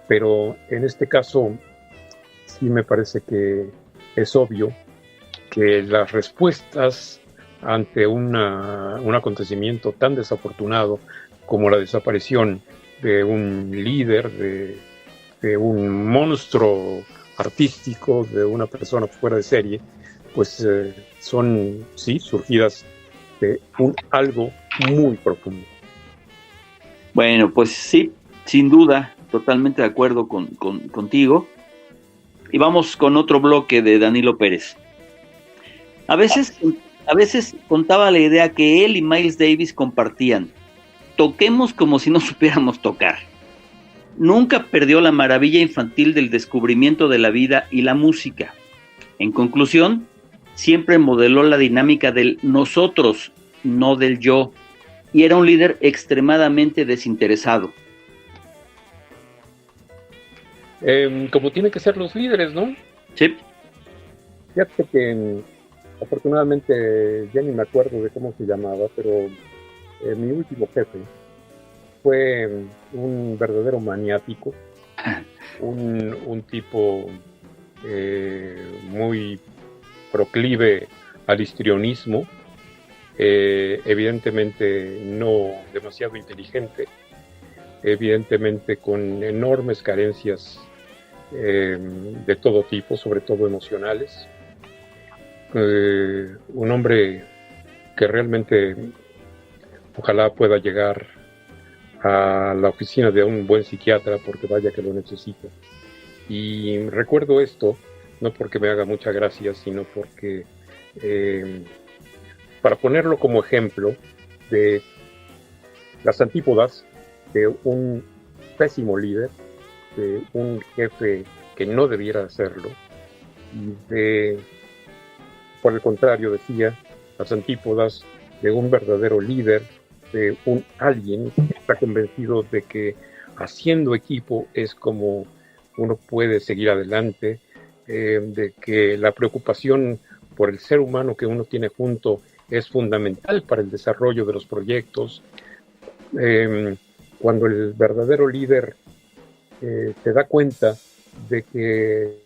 pero en este caso sí me parece que es obvio que las respuestas ante un acontecimiento tan desafortunado como la desaparición de un líder, de un monstruo artístico, de una persona fuera de serie, pues son, sí, surgidas de algo muy profundo. Bueno, pues sí, sin duda, totalmente de acuerdo contigo. Y vamos con otro bloque de Danilo Pérez. A veces contaba la idea que él y Miles Davis compartían. Toquemos como si no supiéramos tocar. Nunca perdió la maravilla infantil del descubrimiento de la vida y la música. En conclusión, siempre modeló la dinámica del nosotros, no del yo, y era un líder extremadamente desinteresado. Como tienen que ser los líderes, ¿no? Sí. Fíjate que afortunadamente ya ni me acuerdo de cómo se llamaba, pero mi último jefe fue un verdadero maniático, un tipo muy proclive al histrionismo, evidentemente no demasiado inteligente, evidentemente con enormes carencias de todo tipo, sobre todo emocionales. Un hombre que realmente ojalá pueda llegar a la oficina de un buen psiquiatra, porque vaya que lo necesita. Y recuerdo esto, no porque me haga mucha gracia, sino porque para ponerlo como ejemplo de las antípodas de un pésimo líder, de un jefe que no debiera hacerlo, y de, por el contrario, decía, las antípodas de un verdadero líder, de un alguien que está convencido de que haciendo equipo es como uno puede seguir adelante, de que la preocupación por el ser humano que uno tiene junto es fundamental para el desarrollo de los proyectos. Cuando el verdadero líder se da cuenta de que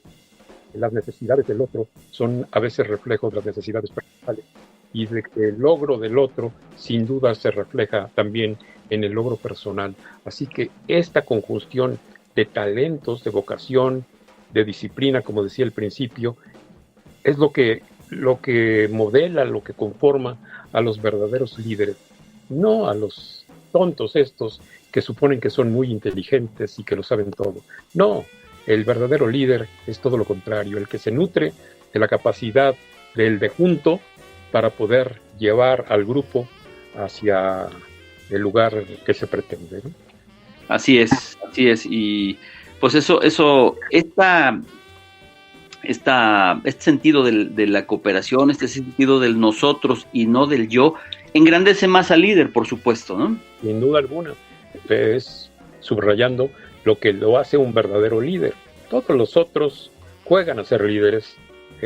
las necesidades del otro son a veces reflejos de las necesidades personales y de que el logro del otro sin duda se refleja también en el logro personal. Así que esta conjunción de talentos, de vocación, de disciplina, como decía al principio, es lo que modela, lo que conforma a los verdaderos líderes, no a los tontos estos que suponen que son muy inteligentes y que lo saben todo. No, el verdadero líder es todo lo contrario, el que se nutre de la capacidad del de junto para poder llevar al grupo hacia el lugar que se pretende, ¿no? Así es. Y pues este sentido de la cooperación, este sentido del nosotros y no del yo, engrandece más al líder, por supuesto, ¿no? Sin duda alguna, es subrayando lo que lo hace un verdadero líder. Todos los otros juegan a ser líderes,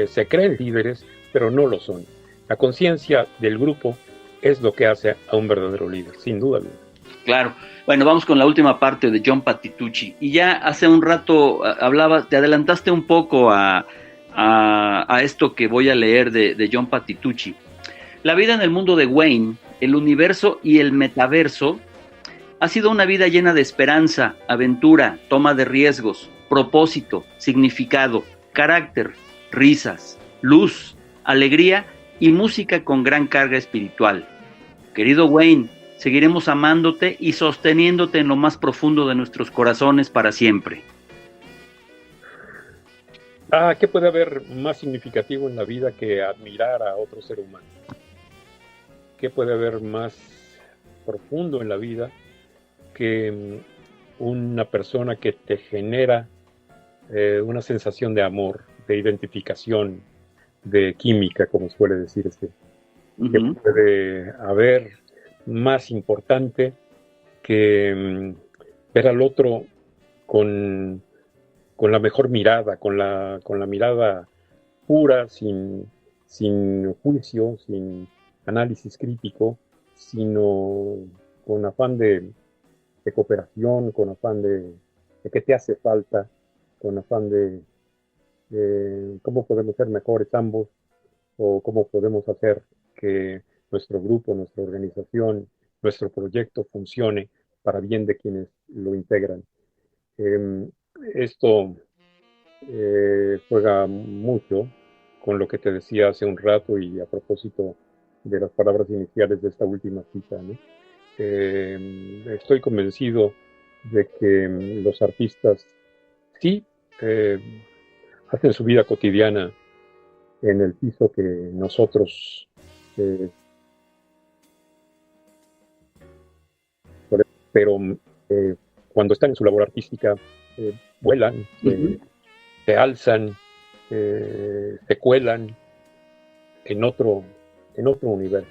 se creen líderes, pero no lo son. La conciencia del grupo es lo que hace a un verdadero líder, sin duda alguna. Claro. Bueno, vamos con la última parte de John Patitucci. Y ya hace un rato te adelantaste un poco a esto que voy a leer de John Patitucci. La vida en el mundo de Wayne, el universo y el metaverso, ha sido una vida llena de esperanza, aventura, toma de riesgos, propósito, significado, carácter, risas, luz, alegría y música con gran carga espiritual. Querido Wayne, seguiremos amándote y sosteniéndote en lo más profundo de nuestros corazones para siempre. ¿Qué puede haber más significativo en la vida que admirar a otro ser humano? ¿Qué puede haber más profundo en la vida que una persona que te genera una sensación de amor, de identificación, de química, como suele decir ¿Qué puede haber más importante que ver al otro con la mejor mirada, con la mirada pura, sin juicio, sin análisis crítico, sino con afán de cooperación, con afán de qué te hace falta, con afán de cómo podemos ser mejores ambos, o cómo podemos hacer que nuestro grupo, nuestra organización, nuestro proyecto funcione para bien de quienes lo integran. Esto juega mucho con lo que te decía hace un rato y a propósito de las palabras iniciales de esta última cita, ¿no? Estoy convencido de que los artistas sí hacen su vida cotidiana en el piso que nosotros pero cuando están en su labor artística vuelan, se alzan, se cuelan en otro universo,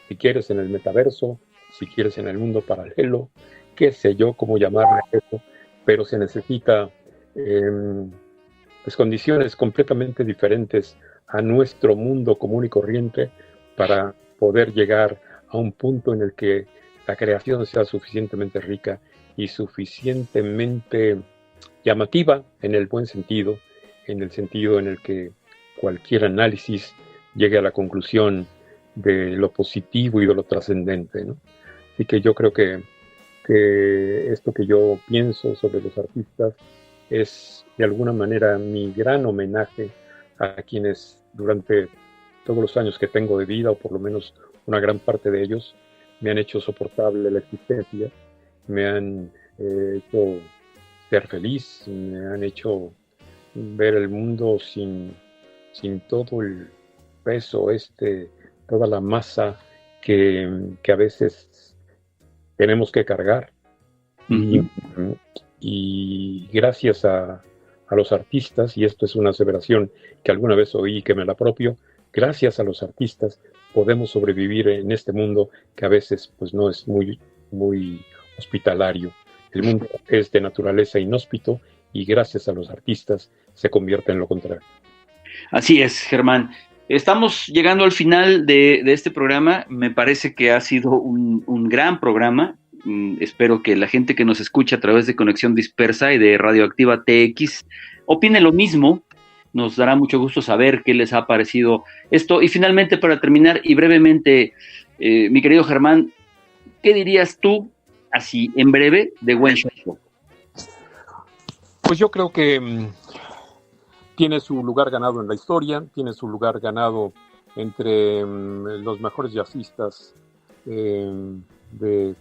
si quieres en el metaverso, si quieres en el mundo paralelo, qué sé yo cómo llamarle eso, pero se necesita pues condiciones completamente diferentes a nuestro mundo común y corriente para poder llegar a un punto en el que la creación sea suficientemente rica y suficientemente llamativa en el buen sentido, en el sentido en el que cualquier análisis llegue a la conclusión de lo positivo y de lo trascendente, ¿no? Así que yo creo que esto que yo pienso sobre los artistas es de alguna manera mi gran homenaje a quienes durante todos los años que tengo de vida, o por lo menos una gran parte de ellos, me han hecho soportable la existencia, me han hecho ser feliz, me han hecho ver el mundo sin todo el peso, toda la masa que a veces tenemos que cargar. Uh-huh. Y gracias a los artistas, y esto es una aseveración que alguna vez oí y que me la apropio, gracias a los artistas podemos sobrevivir en este mundo que a veces pues no es muy, muy hospitalario. El mundo es de naturaleza inhóspito y gracias a los artistas se convierte en lo contrario. Así es, Germán. Estamos llegando al final de este programa. Me parece que ha sido un gran programa. Espero que la gente que nos escucha a través de Conexión Dispersa y de Radioactiva TX opine lo mismo. Nos dará mucho gusto saber qué les ha parecido esto. Y finalmente, para terminar y brevemente, mi querido Germán, ¿qué dirías tú, así en breve, de Wayne Shorter? Pues yo creo que tiene su lugar ganado en la historia, tiene su lugar ganado entre los mejores jazzistas de,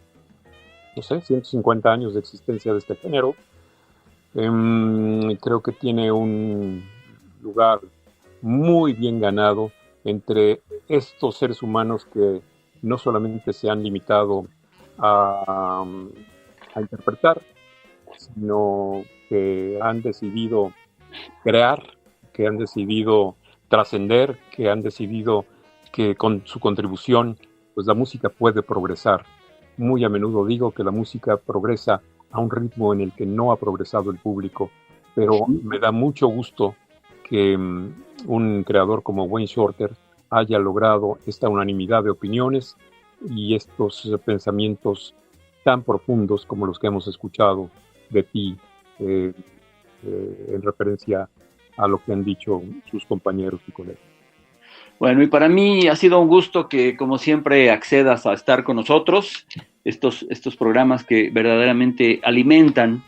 no sé, 150 años de existencia de este género. Creo que tiene un lugar muy bien ganado entre estos seres humanos que no solamente se han limitado a interpretar, sino que han decidido crear, que han decidido trascender, que han decidido que con su contribución pues la música puede progresar. Muy a menudo digo que la música progresa a un ritmo en el que no ha progresado el público, pero me da mucho gusto que un creador como Wayne Shorter haya logrado esta unanimidad de opiniones y estos pensamientos tan profundos como los que hemos escuchado de ti en referencia a lo que han dicho sus compañeros y colegas. Bueno, y para mí ha sido un gusto que, como siempre, accedas a estar con nosotros, estos programas que verdaderamente alimentan.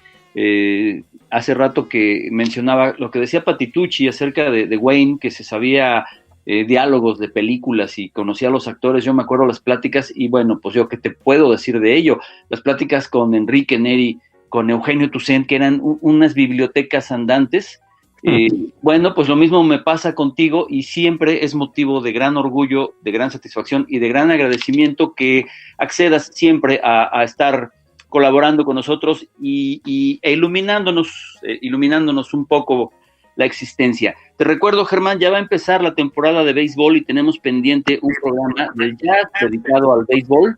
Hace rato que mencionaba lo que decía Patitucci acerca de Wayne, que se sabía diálogos de películas y conocía a los actores. Yo me acuerdo las pláticas y bueno, pues yo qué te puedo decir de ello. Las pláticas con Enrique Neri, con Eugenio Toussaint, que eran unas bibliotecas andantes. Bueno, pues lo mismo me pasa contigo y siempre es motivo de gran orgullo, de gran satisfacción y de gran agradecimiento que accedas siempre a estar colaborando con nosotros e iluminándonos un poco la existencia. Te recuerdo, Germán, ya va a empezar la temporada de béisbol y tenemos pendiente un programa del jazz dedicado al béisbol.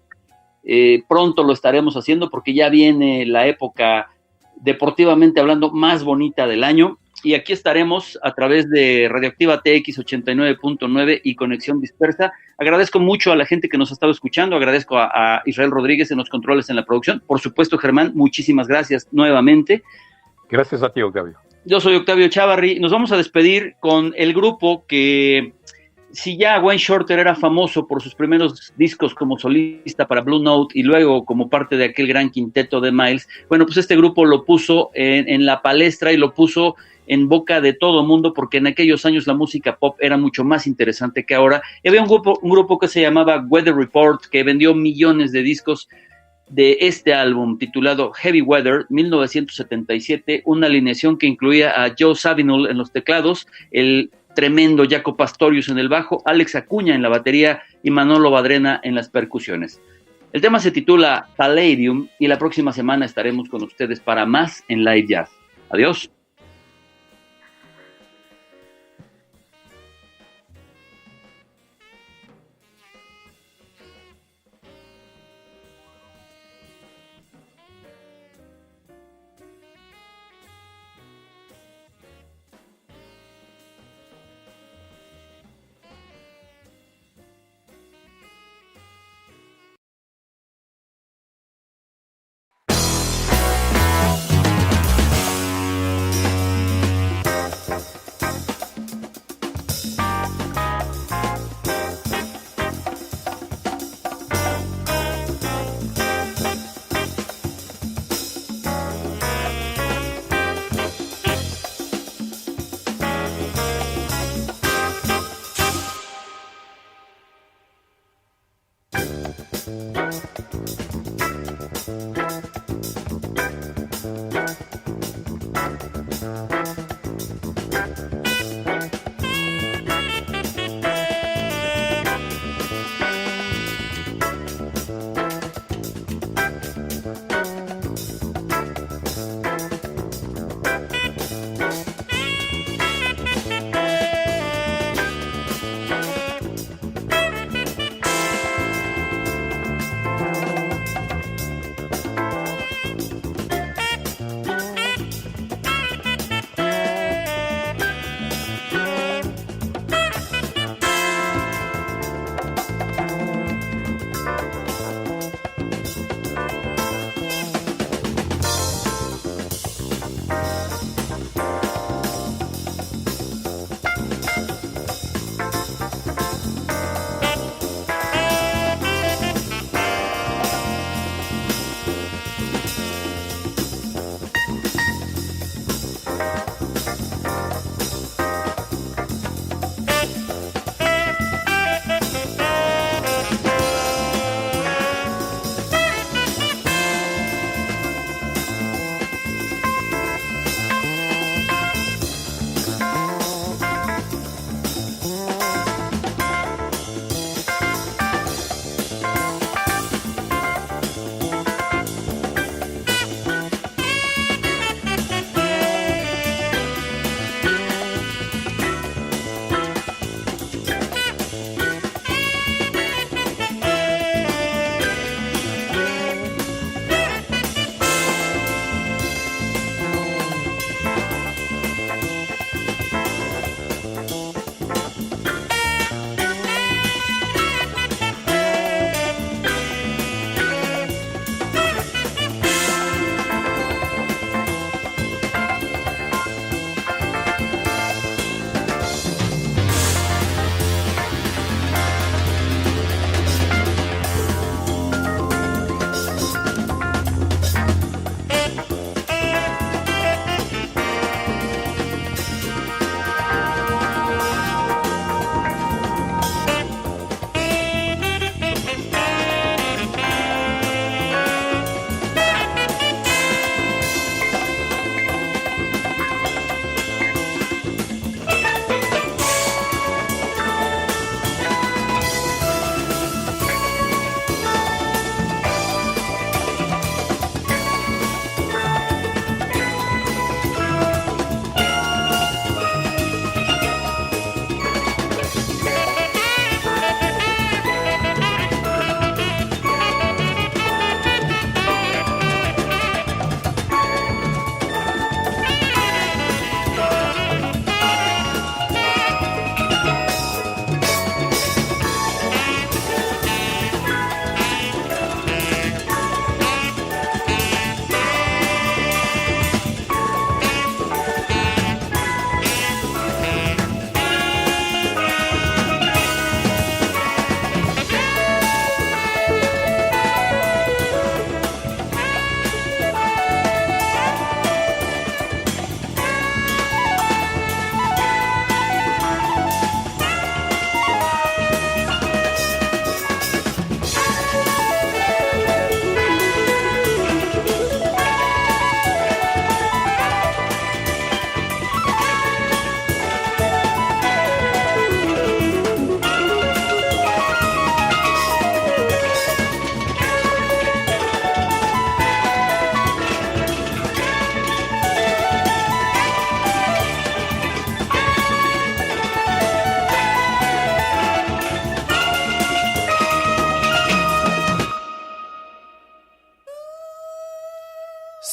Pronto lo estaremos haciendo porque ya viene la época, deportivamente hablando, más bonita del año. Y aquí estaremos a través de Radioactiva TX 89.9 y Conexión Dispersa. Agradezco mucho a la gente que nos ha estado escuchando, agradezco a Israel Rodríguez en los controles en la producción. Por supuesto, Germán, muchísimas gracias nuevamente. Gracias a ti, Octavio. Yo soy Octavio Chávarri. Nos vamos a despedir con el grupo que, si ya Wayne Shorter era famoso por sus primeros discos como solista para Blue Note y luego como parte de aquel gran quinteto de Miles, bueno, pues este grupo lo puso en la palestra y lo puso en boca de todo el mundo, porque en aquellos años la música pop era mucho más interesante que ahora. Y había un grupo que se llamaba Weather Report, que vendió millones de discos de este álbum titulado Heavy Weather 1977, una alineación que incluía a Joe Zawinul en los teclados, el tremendo Jaco Pastorius en el bajo, Alex Acuña en la batería y Manolo Badrena en las percusiones. El tema se titula Palladium y la próxima semana estaremos con ustedes para más en Live Jazz. Adiós.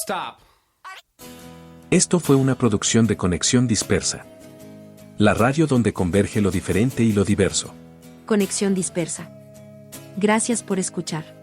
Stop. Esto fue una producción de Conexión Dispersa. La radio donde converge lo diferente y lo diverso. Conexión Dispersa. Gracias por escuchar.